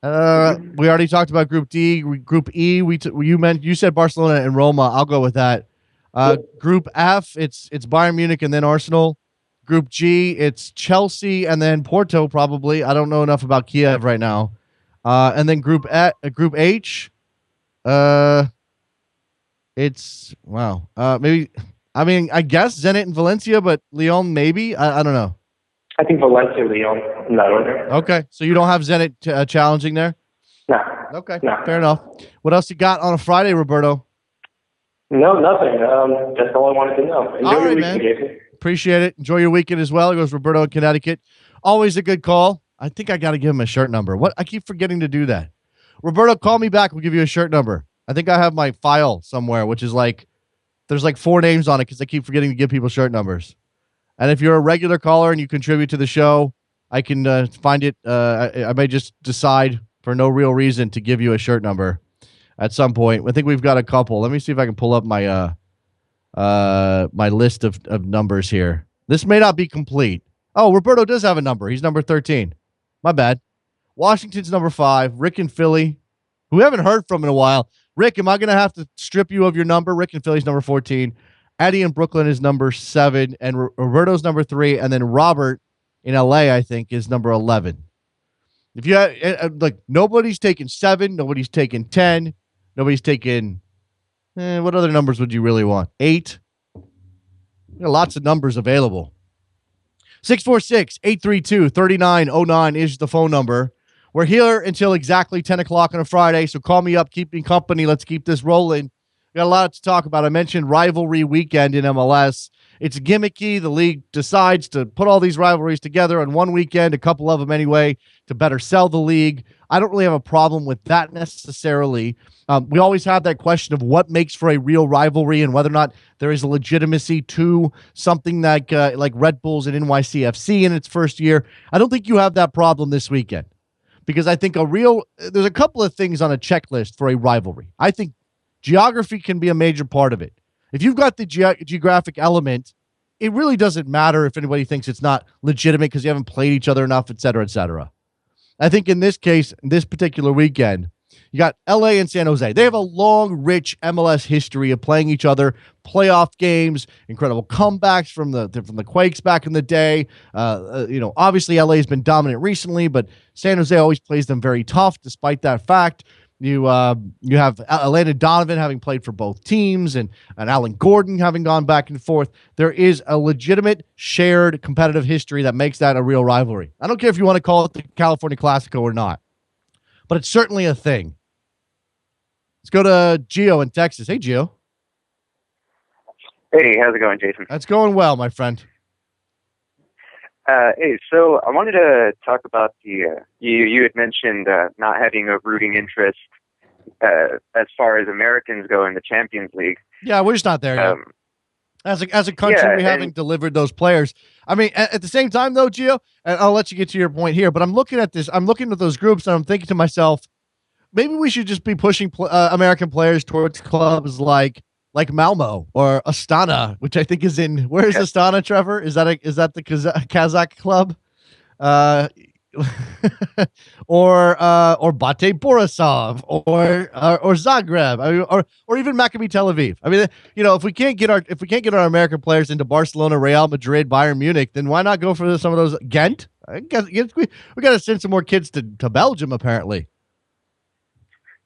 We already talked about Group D. Group E, you said Barcelona and Roma. I'll go with that. Group F, it's Bayern Munich and then Arsenal. Group G, it's Chelsea and then Porto probably. I don't know enough about Kiev right now. And then Group H, it's maybe. I mean, I guess Zenit and Valencia, but Lyon maybe. I don't know. I think Valencia, Lyon in that order. Okay, so you don't have Zenit challenging there. No. Okay, no. Fair enough. What else you got on a Friday, Roberto? No, nothing. That's all I wanted to know. Enjoy your weekend, Jason. Appreciate it. Enjoy your weekend as well. It goes Roberto in Connecticut. Always a good call. I think I got to give him a shirt number. What? I keep forgetting to do that. Roberto, call me back. We'll give you a shirt number. I think I have my file somewhere, which is there's 4 names on it because I keep forgetting to give people shirt numbers. And if you're a regular caller and you contribute to the show, I can find it. I may just decide for no real reason to give you a shirt number at some point. I think we've got a couple. Let me see if I can pull up my my list of numbers here. This may not be complete. Oh, Roberto does have a number. He's number 13. My bad. Washington's number 5. Rick and Philly, who we haven't heard from in a while. Rick, am I going to have to strip you of your number? Rick and Philly's number 14. Eddie in Brooklyn is number 7. And Roberto's number 3. And then Robert in LA, I think, is number 11. If you have, nobody's taking 7. Nobody's taking 10. Nobody's taking, what other numbers would you really want? 8. There are lots of numbers available. 646-832-3909 is the phone number. We're here until exactly 10 o'clock on a Friday, so call me up, keep me company. Let's keep this rolling. We got a lot to talk about. I mentioned rivalry weekend in MLS. It's gimmicky. The league decides to put all these rivalries together on one weekend, a couple of them anyway, to better sell the league. I don't really have a problem with that necessarily. We always have that question of what makes for a real rivalry and whether or not there is a legitimacy to something like Red Bulls and NYCFC in its first year. I don't think you have that problem this weekend because I think there's a couple of things on a checklist for a rivalry. I think geography can be a major part of it. If you've got the geographic element, it really doesn't matter if anybody thinks it's not legitimate because you haven't played each other enough, et cetera, et cetera. I think in this case, this particular weekend, you got LA and San Jose. They have a long, rich MLS history of playing each other, playoff games, incredible comebacks from the Quakes back in the day. Obviously LA has been dominant recently, but San Jose always plays them very tough. Despite that fact, you have Landon Donovan having played for both teams, and Alan Gordon having gone back and forth. There is a legitimate shared competitive history that makes that a real rivalry. I don't care if you want to call it the California Classico or not, but it's certainly a thing. Let's go to Gio in Texas. Hey, Gio. Hey, how's it going, Jason? That's going well, my friend. Hey, so I wanted to talk about you had mentioned not having a rooting interest as far as Americans go in the Champions League. Yeah, we're just not there yet. As a country, we haven't delivered those players. I mean, at the same time, though, Gio, and I'll let you get to your point here, but I'm looking at this. I'm looking at those groups, and I'm thinking to myself, maybe we should just be pushing American players towards clubs like Malmo or Astana, which I think is in. Where is Astana, Trevor? Is that the Kazakh club? or Bate Borisov or Zagreb, or even Maccabi Tel Aviv. I mean, if we can't get our American players into Barcelona, Real Madrid, Bayern Munich, then why not go for some of those Ghent? I guess we got to send some more kids to Belgium apparently.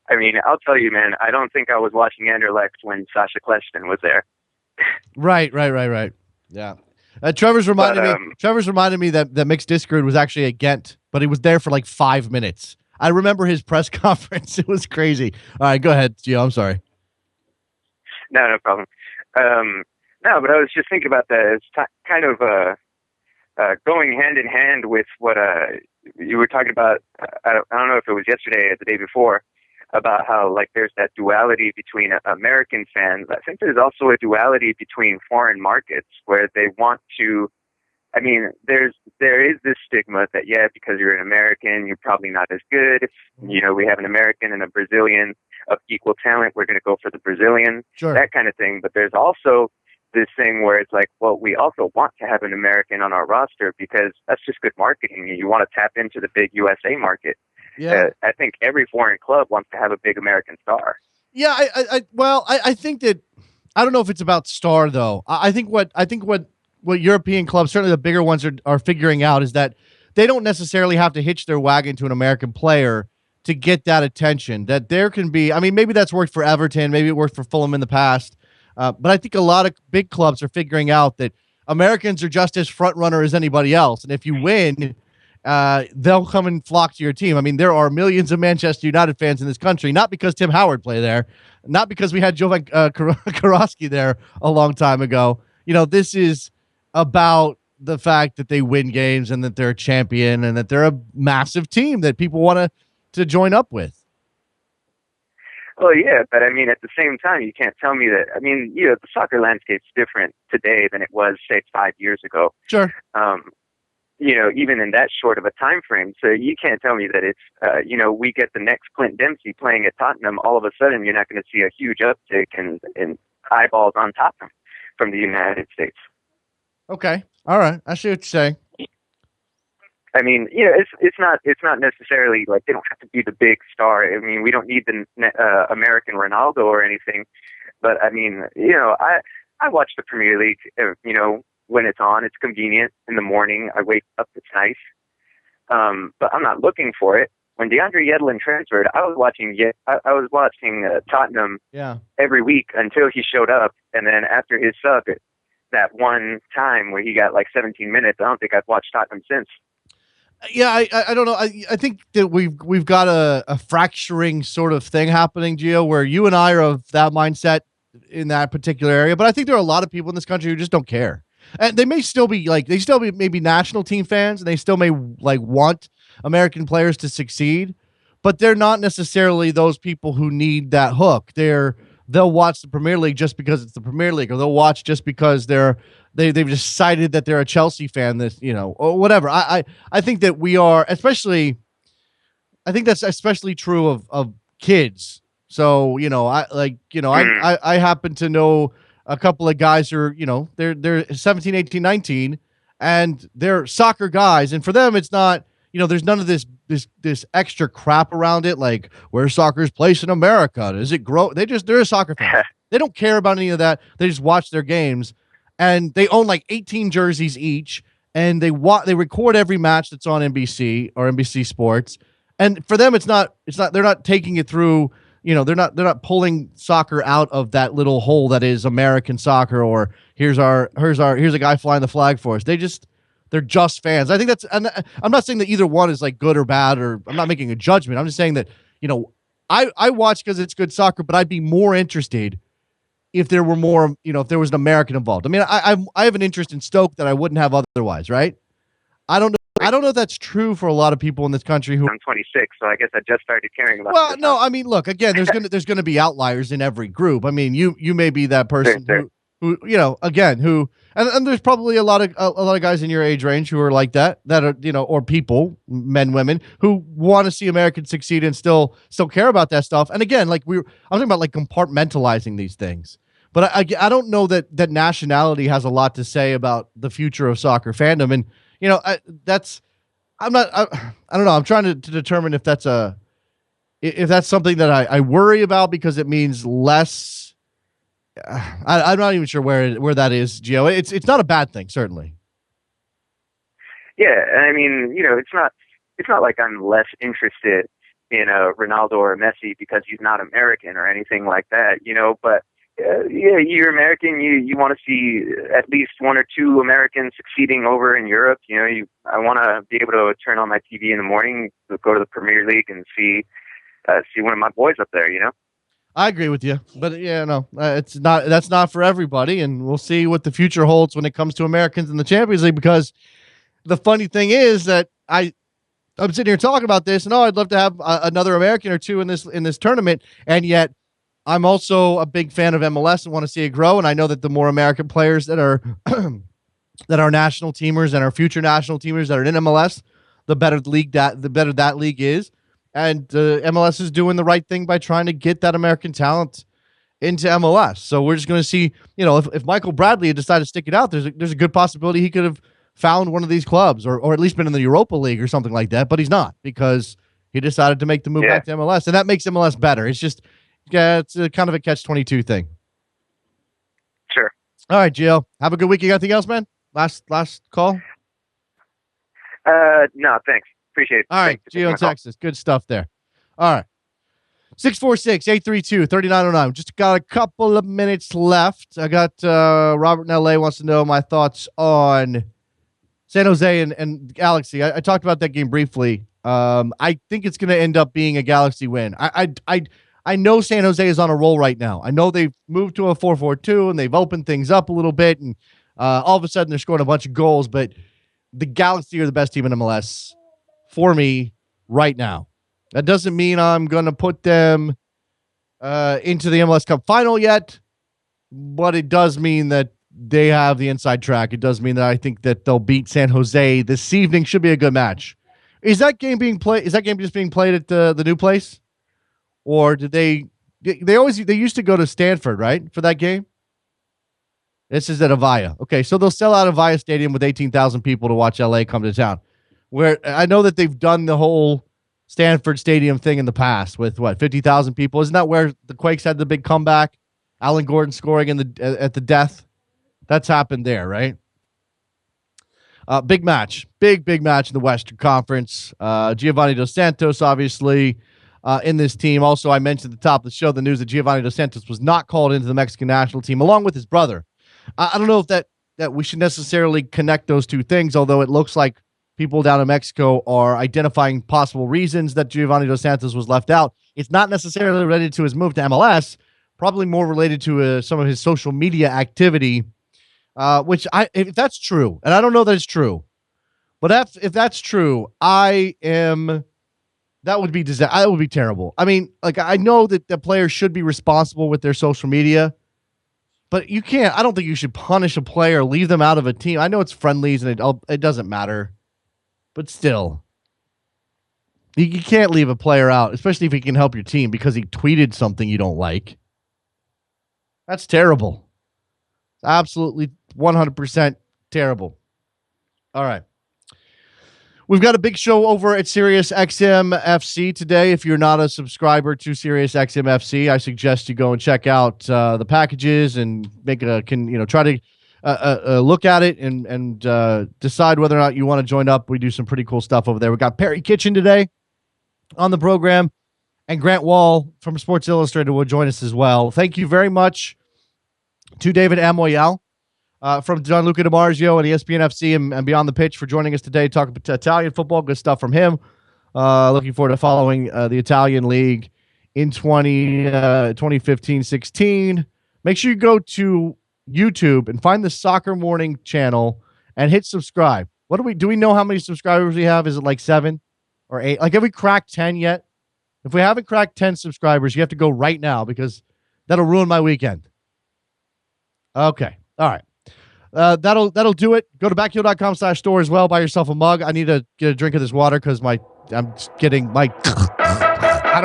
I mean, I'll tell you, man, I don't think I was watching Anderlecht when Sasha Kleshman was there. Right. Yeah. Trevor's reminded me that Mixed Discord was actually at Ghent, but he was there for like 5 minutes. I remember his press conference. It was crazy. All right, go ahead, Gio. I'm sorry. No problem. No, but I was just thinking about that. It's kind of going hand in hand with what you were talking about. I don't know if it was yesterday or the day before, about how like there's that duality between American fans. I think there's also a duality between foreign markets where they want to. I mean, there is this stigma that because you're an American, you're probably not as good. If we have an American and a Brazilian of equal talent, we're going to go for the Brazilian, sure. That kind of thing. But there's also this thing where it's like, well, we also want to have an American on our roster because that's just good marketing. You want to tap into the big USA market. Yeah, I think every foreign club wants to have a big American star. Yeah, I think that I don't know if it's about star though. I think what European clubs, certainly the bigger ones, are figuring out is that they don't necessarily have to hitch their wagon to an American player to get that attention. That there can be, I mean, maybe that's worked for Everton, maybe it worked for Fulham in the past, but I think a lot of big clubs are figuring out that Americans are just as front runner as anybody else, and if you win, they'll come and flock to your team. I mean, there are millions of Manchester United fans in this country, not because Tim Howard played there, not because we had Jovan Karofsky there a long time ago. This is about the fact that they win games and that they're a champion and that they're a massive team that people want to join up with. Well, yeah, but I mean, at the same time, you can't tell me that. I mean, the soccer landscape's different today than it was, say, 5 years ago. Sure. Even in that short of a time frame. So you can't tell me that it's, we get the next Clint Dempsey playing at Tottenham. All of a sudden, you're not going to see a huge uptick in eyeballs on Tottenham from the United States. Okay. All right. I see what you're saying. I mean, it's not necessarily like they don't have to be the big star. I mean, we don't need the American Ronaldo or anything. But I mean, I watch the Premier League. When it's on, it's convenient in the morning. I wake up, it's nice. But I'm not looking for it. When DeAndre Yedlin transferred, I was watching Tottenham every week until he showed up, and then after his sub, that one time where he got like 17 minutes, I don't think I've watched Tottenham since. Yeah, I don't know. I think that we've got a fracturing sort of thing happening, Gio, where you and I are of that mindset in that particular area. But I think there are a lot of people in this country who just don't care. And they may still be maybe national team fans, and they still may want American players to succeed, but they're not necessarily those people who need that hook. They'll watch the Premier League just because it's the Premier League, or they'll watch just because they've decided that they're a Chelsea fan, or whatever. I think that we are, I think that's especially true of kids. So, I happen to know a couple of guys who are, they're 17, 18, 19, and they're soccer guys. And for them, it's not, there's none of this extra crap around it. Like, where's soccer's place in America? Does it grow? They're a soccer fan. They don't care about any of that. They just watch their games, and they own like 18 jerseys each, and they record every match that's on NBC or NBC Sports. And for them, they're not taking it through, they're not pulling soccer out of that little hole that is American soccer, or here's a guy flying the flag for us. They're just fans. I think and I'm not saying that either one is like good or bad, or I'm not making a judgment. I'm just saying that, I watch because it's good soccer, but I'd be more interested if there were more, if there was an American involved. I mean, I have an interest in Stoke that I wouldn't have otherwise, right? I don't know if that's true for a lot of people in this country who. I'm 26, so I guess I just started caring about. Well, no, I mean, look, again, there's gonna be outliers in every group. I mean, you may be that person who and there's probably a lot of guys in your age range who are like that are, or people, men, women, who want to see Americans succeed and still care about that stuff. And again, I'm talking about like compartmentalizing these things. But I don't know that nationality has a lot to say about the future of soccer fandom. And, I don't know. I'm trying to determine if that's something that I worry about because it means less. I'm not even sure where that is, Gio. It's not a bad thing, certainly. Yeah, I mean, it's not like I'm less interested in a Ronaldo or a Messi because he's not American or anything like that, but yeah, you're American. You want to see at least one or two Americans succeeding over in Europe. I want to be able to turn on my TV in the morning, go to the Premier League, and see one of my boys up there. I agree with you, but it's not. That's not for everybody, and we'll see what the future holds when it comes to Americans in the Champions League. Because the funny thing is that I'm sitting here talking about this, and I'd love to have another American or two in this tournament, and yet I'm also a big fan of MLS and want to see it grow. And I know that the more American players that are that are national teamers and our future national teamers that are in MLS, the better that league is. And MLS is doing the right thing by trying to get that American talent into MLS. So we're just going to see, if Michael Bradley had decided to stick it out, there's a good possibility he could have found one of these clubs or at least been in the Europa League or something like that. But he's not, because he decided to make the move back to MLS, and that makes MLS better. It's just, it's a kind of a catch-22 thing. Sure. All right, Gio. Have a good week. You got anything else, man? Last call? No, thanks. Appreciate it. All right, Gio in Texas. Good stuff there. All right. 646-832-3909. Just got a couple of minutes left. I got Robert in L.A. wants to know my thoughts on San Jose and Galaxy. I talked about that game briefly. I think it's going to end up being a Galaxy win. I know San Jose is on a roll right now. I know they've moved to a 4-4-2 and they've opened things up a little bit, and all of a sudden they're scoring a bunch of goals, but the Galaxy are the best team in MLS for me right now. That doesn't mean I'm going to put them into the MLS Cup final yet, but it does mean that they have the inside track. It does mean that I think that they'll beat San Jose this evening. Should be a good match. Is that game just being played at the new place? Or did they used to go to Stanford, right, for that game? This is at Avaya. Okay, so they'll sell out Avaya Stadium with 18,000 people to watch LA come to town. Where I know that they've done the whole Stanford Stadium thing in the past with 50,000 people. Isn't that where the Quakes had the big comeback? Alan Gordon scoring at the death. That's happened there, right? Big match, big match in the Western Conference. Giovanni Dos Santos, obviously, in this team. Also, I mentioned at the top of the show the news that Giovanni Dos Santos was not called into the Mexican national team, along with his brother. I don't know if that we should necessarily connect those two things, although it looks like people down in Mexico are identifying possible reasons that Giovanni Dos Santos was left out. It's not necessarily related to his move to MLS, probably more related to some of his social media activity, which if that's true, and I don't know that it's true, but if that's true, that would be disaster. That would be terrible. I mean, I know that the players should be responsible with their social media, but you can't. I don't think you should punish a player, leave them out of a team. I know it's friendlies and it doesn't matter, but still, you can't leave a player out, especially if he can help your team because he tweeted something you don't like. That's terrible. It's absolutely 100% terrible. All right. We've got a big show over at Sirius XM FC today. If you're not a subscriber to Sirius XM FC, I suggest you go and check out the packages and try to look at it and decide whether or not you want to join up. We do some pretty cool stuff over there. We got Perry Kitchen today on the program, and Grant Wall from Sports Illustrated will join us as well. Thank you very much to David Amoyal from Gianluca DiMarzio and ESPN FC and Beyond the Pitch for joining us today, talking about Italian football. Good stuff from him. Looking forward to following the Italian League in 2015-16. Make sure you go to YouTube and find the Soccer Morning channel and hit subscribe. Do we know how many subscribers we have? Is it like 7 or 8? Have we cracked 10 yet? If we haven't cracked 10 subscribers, you have to go right now because that'll ruin my weekend. Okay. All right. That'll do it. Go to backheel.com/store as well. Buy yourself a mug. I need to get a drink of this water because I don't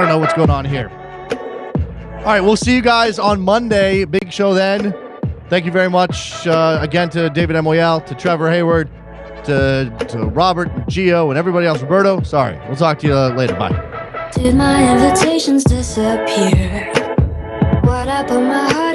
know what's going on here. All right. We'll see you guys on Monday. Big show then. Thank you very much again to David Amoyal, to Trevor Hayward, to Robert, Gio, and everybody else. Roberto, sorry. We'll talk to you later. Bye. Did my invitations disappear? What I put my heart